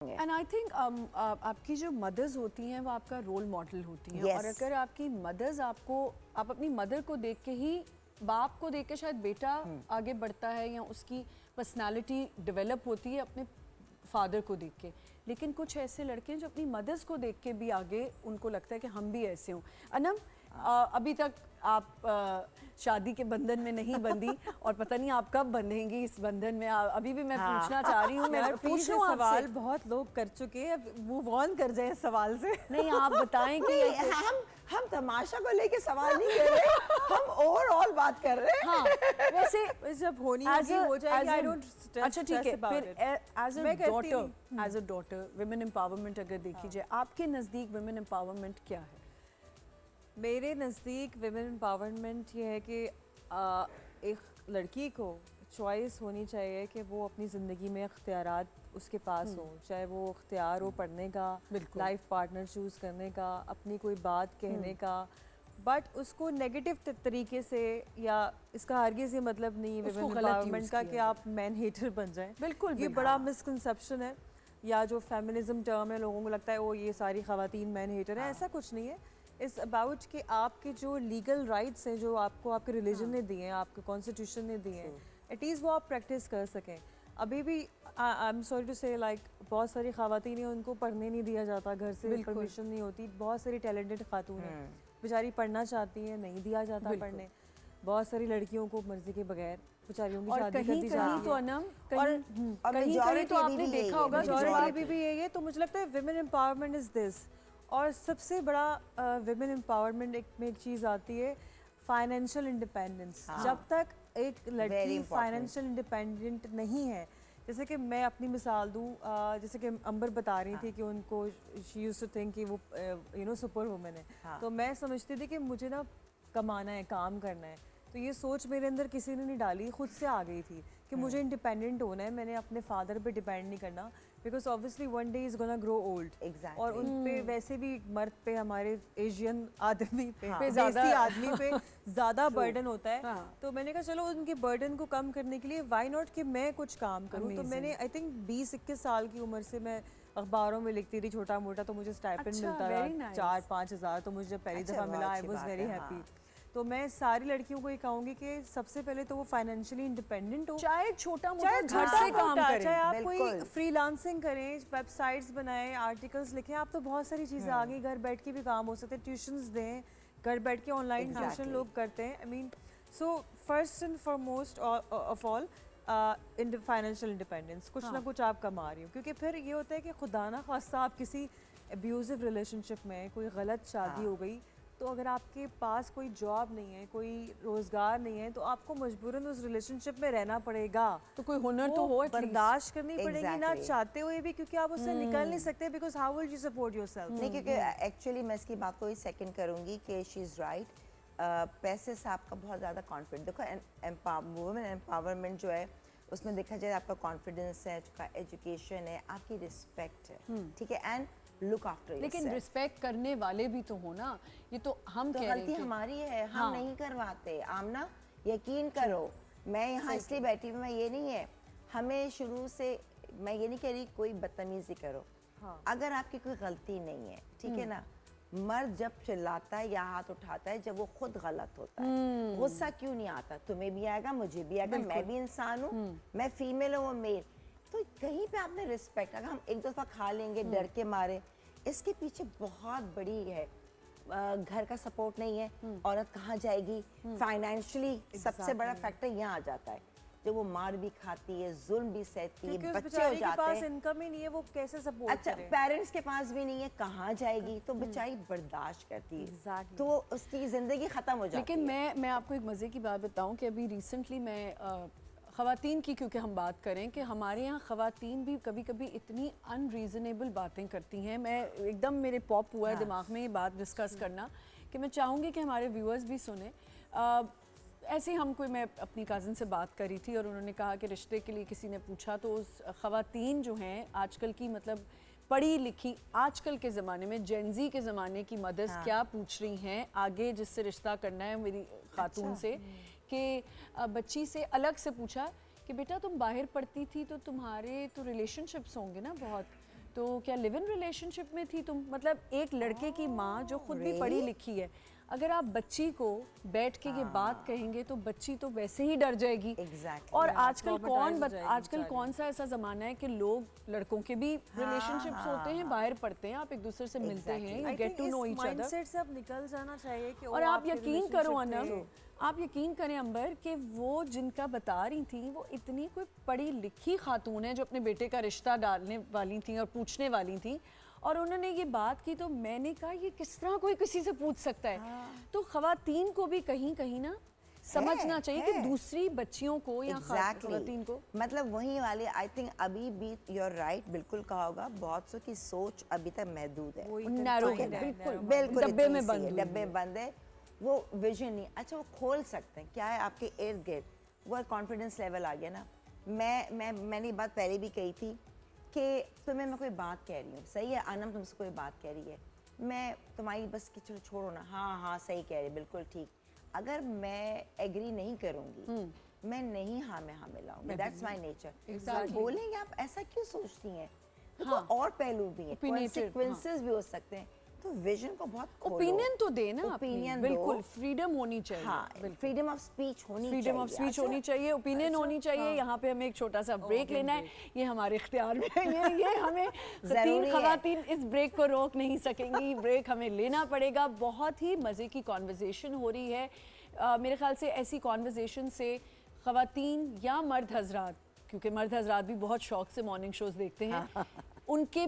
And I think आपकी जो mother's होती हैं वो आपका रोल मॉडल होती हैं। Yes. और अगर आपकी मदर्स आप अपनी मदर को देख के ही, बाप को देख के शायद बेटा आगे बढ़ता है या उसकी पर्सनालिटी डेवलप होती है अपने फादर को देख के। लेकिन कुछ ऐसे लड़के हैं जो अपनी मदर्स को देख के भी आगे उनको लगता है कि हम भी ऐसे हों। अनम, अभी तक आप शादी के बंधन में नहीं बंधी और पता नहीं आप कब बंधेंगी इस बंधन में। अभी भी मैं पूछना चाह रही हूँ, मैं पूछ लूँ सवाल बहुत लोग कर चुके हैं, अब मूव ऑन कर जाए सवाल से। नहीं, आप बताएं कि हम तमाशा को लेके सवाल नहीं कर रहे, हम ओवरऑल बात कर रहे हैं। हाँ, वैसे जब होनी होगी हो जाएगी। आई डोंट अच्छा ठीक है, फिर as a daughter women empowerment अगर देखी जाए, आपके नज़दीक विमेन एम्पावरमेंट क्या है? मेरे नज़दीक विमेन एम्पावरमेंट ये है कि एक लड़की को चॉइस होनी चाहिए कि वो अपनी ज़िंदगी में इख्तियारात उसके पास हो, चाहे वो इख्तियार हो पढ़ने का, लाइफ पार्टनर चूज़ करने का, अपनी कोई बात कहने का, बट उसको नेगेटिव तरीके से, या इसका हरगिज़ ये मतलब नहीं है विमेन एम्पावरमेंट का कि आप मैन हेटर बन जाएं। बिल्कुल, ये बड़ा मिसकंसेप्शन है, या जो फेमिनिज्म टर्म है लोगों को लगता है ओ ये सारी ख़वातीन मैन हेटर हैं। ऐसा कुछ नहीं है। इट्स अबाउट कि आपके जो लीगल राइट्स हैं जो आपको आपके रिलीजन ने दिए हैं, आपके कॉन्स्टिट्यूशन ने दिए हैं, एटलीस्ट वो आप प्रैक्टिस कर सकें। अभी भी आई एम सॉरी टू से लाइक बहुत सारी ख़वातीन हैं उनको पढ़ने नहीं दिया जाता, घर से परमिशन नहीं होती। बहुत सारी टैलेंटेड खातून हैं बेचारी पढ़ना चाहती हैं, नहीं दिया जाता पढ़ने। बहुत सारी लड़कियों को मर्जी के बगैर बेचारियों की शादी कर दी जाती है। तो अनम कहीं तो आपने देखा होगा मेजॉरिटी भी यही है। तो मुझे लगता है विमेन एम्पावरमेंट इज़ दिस। और सबसे बड़ा विमेन एम्पावरमेंट में एक चीज़ आती है फाइनेंशियल इंडिपेंडेंस। जब तक एक लड़की फाइनेंशियल इंडिपेंडेंट नहीं है, जैसे कि मैं अपनी मिसाल दूँ, जैसे कि अंबर बता रही थी कि उनको शी यूज्ड टू थिंक कि वो सुपर वुमन है। तो मैं समझती थी कि मुझे ना कमाना है, काम करना है। तो ये सोच मेरे अंदर किसी ने नहीं डाली, खुद से आ गई थी कि मुझे इंडिपेंडेंट होना है, मैंने अपने फादर पे डिपेंड नहीं करना, because obviously one day is gonna grow old. और उन पे वैसे भी मर्द पे, हमारे एशियन आदमी पे, देसी आदमी पे ज़्यादा बर्डन होता है। तो मैंने कहा चलो उनके बर्डन को कम करने के लिए व्हाई नॉट कि मैं कुछ काम करूँ। तो मैंने आई थिंक 20-21 साल की उम्र से मैं अखबारों में लिखती थी छोटा मोटा, तो मुझे स्टाइपेंड मिलता था 4-5 हज़ार। तो मुझे जब पहली दफ़ा मिला आई वॉज वेरी हैप्पी। तो मैं सारी लड़कियों को ये कहूँगी कि सबसे पहले तो वो फाइनेंशियली इंडिपेंडेंट हो, चाहे छोटा मोटा घर से काम करें, चाहे आप कोई फ्रीलांसिंग करें, वेबसाइट्स बनाएं, आर्टिकल्स लिखें। आप तो बहुत सारी चीज़ें आ गई, घर बैठ के भी काम हो सकते हैं, ट्यूशन्स दें, घर बैठ के ऑनलाइन ट्यूशन लोग करते हैं। I mean so first and foremost of all financial independence. कुछ ना कुछ आप कमा रही हो, क्योंकि फिर ये होता है कि खुदा ना खास्ता आप किसी अब्यूजिव रिलेशनशिप में, कोई गलत शादी हो गई, तो अगर आपके पास कोई जॉब नहीं है, कोई रोजगार नहीं है, तो आपको मजबूरन उस रिलेशनशिप में रहना पड़ेगा। तो कोई हुनर तो हो, बर्दाश्त करनी पड़ेगी ना चाहते हुए भी, क्योंकि आप उससे निकल नहीं सकते। Because how will you support yourself? नहीं, क्योंकि एक्चुअली मैं इसकी बात को ही सेकंड करूंगी कि शी इज़ राइट। पैसे से आपका बहुत ज़्यादा कॉन्फिडेंस, देखो वुमेन एम्पावरमेंट जो है उसमें देखा जाए आपका कॉन्फिडेंस है, आपका एजुकेशन है, आपकी रिस्पेक्ट है, ठीक है, एंड लुक आफ्टर योरसेल्फ। लेकिन रिस्पेक्ट करने वाले भी तो हो ना। ये तो हम तो कह रहे हैं गलती हमारी है, हम नहीं करवाते। आमना यकीन करो, मैं यहाँ इसलिए बैठी हूँ, मैं ये नहीं है, हमें शुरू से मैं ये नहीं कह रही कोई बदतमीजी करो। अगर आपकी कोई गलती नहीं है, ठीक है ना, मर्द जब चिल्लाता है या हाथ उठाता है जब वो खुद गलत होता है। गुस्सा क्यों नहीं आता? तुम्हें भी आएगा, मुझे भी आएगा, मैं भी इंसान हूँ, मैं फीमेल हूँ, वो मेल। तो कहीं पे आपने रिस्पेक्ट, अगर हम एक दफा खा लेंगे डर के मारे, इसके पीछे बहुत बड़ी है, घर का सपोर्ट नहीं है, औरत कहाँ जाएगी? फाइनेंशियली सबसे बड़ा फैक्टर यहाँ आ जाता है, जब वो मार भी खाती है, जुल्म भी सहती है, बच्चे हो जाते हैं, इनकम ही नहीं है, वो कैसे सपोर्ट अच्छा करे? पेरेंट्स के पास भी नहीं है, कहाँ जाएगी? तो बेचारी बर्दाश्त करती है, तो उसकी जिंदगी खत्म हो जाती है। लेकिन मैं आपको एक मजे की बात बताऊं कि अभी रिसेंटली मैं ख़वातीन की, क्योंकि हम बात करें कि हमारे यहाँ ख़वातीन भी कभी कभी इतनी अनरीज़नेबल बातें करती हैं। मैं एकदम मेरे पॉप हुआ है दिमाग में ये बात डिस्कस करना, कि मैं चाहूँगी कि हमारे व्यूअर्स भी सुने। ऐसे हम मैं अपनी कज़न से बात करी थी और उन्होंने कहा कि रिश्ते के लिए किसी ने पूछा, तो उस ख़वातीन जो हैं आजकल की, मतलब पढ़ी लिखी आजकल के ज़माने में, जेनजी के ज़माने की मदर्स क्या पूछ रही हैं आगे जिससे रिश्ता करना है मेरी खातून से, कि बच्ची से अलग से पूछा कि बेटा तुम बाहर पढ़ती थी तो तुम्हारे तो रिलेशनशिप्स होंगे ना बहुत, तो क्या लिव इन रिलेशनशिप में थी तुम? मतलब एक लड़के की माँ जो खुद भी पढ़ी लिखी है, अगर आप बच्ची को बैठ के ये बात कहेंगे तो बच्ची तो वैसे ही डर जाएगी। Exactly. और आजकल traumatized हो जाएगी आजकल बेचारी। कौन सा ऐसा ज़माना है कि लोग लड़कों के भी रिलेशनशिप्स होते हैं, बाहर पढ़ते हैं, आप एक दूसरे से मिलते हैं, I you get think to know इस ईच अदर। mindset से अब निकल जाना चाहिए कि और वो आप आपके यकीन करो relationship अनम, थे। आप यकीन करें अंबर कि वो जिनका बता रही थी वो इतनी कोई पढ़ी लिखी खातून है जो अपने बेटे का रिश्ता डालने वाली थी और पूछने वाली थी, और उन्होंने ये बात की तो मैंने कहा ये किस तरह कोई किसी से पूछ सकता है। तो खवातीन को भी कहीं कहीं ना समझना चाहिए कि दूसरी बच्चियों को या खवातीन को, मतलब वही वाले आई थिंक अभी भी यूर राइट, बिल्कुल कहा होगा, बहुत सौ की सोच अभी तक महदूद है, वही नैरो तो है, है, बिल्कुल narrow बिल्कुल डब्बे इतनी में सी बंद है, हुई डब्बे बंद है, वो विजन नहीं। अच्छा वो खोल सकते हैं, क्या है आपके इर्द गिर्द, वो कॉन्फिडेंस लेवल आ गया ना। मैंने ये बात पहले भी कही थी कि तुम्हें मैं कोई बात कह रही हूँ, सही है अनम, तुमसे कोई बात कह रही है, मैं तुम्हारी बस कि चलो छोड़ो ना, हाँ हाँ सही कह रही, बिल्कुल ठीक, अगर मैं एग्री नहीं करूँगी, मैं नहीं हाँ में हाँ मिलाऊंगी, दैट्स माय नेचर। तो बोलेंगे आप ऐसा क्यों सोचती हैं, तो और पहलू भी हैं, कॉन्सिक्वेंसेस भी हो सकते हैं, तो विजन को बहुत खोलो। ओपिनियन तो देना, ओपिनियन बिल्कुल फ्रीडम होनी चाहिए। हाँ, फ्रीडम ऑफ स्पीच होनी चाहिए, फ्रीडम ऑफ स्पीच होनी चाहिए, ओपिनियन होनी चाहिए। यहाँ पे हमें एक छोटा सा ब्रेक लेना है, ये हमारे इख्तियार में है, ये हमें तीन खवातीन इस ब्रेक को रोक नहीं सकेंगी, ब्रेक हमें लेना पड़ेगा। बहुत ही मज़े की कॉन्वर्जेशन हो रही है, मेरे ख्याल से ऐसी कॉन्वर्जेशन से खवातीन या मर्द हजरात, क्योंकि मर्द हजरात भी बहुत शौक से मॉर्निंग शोज देखते हैं, उनके भी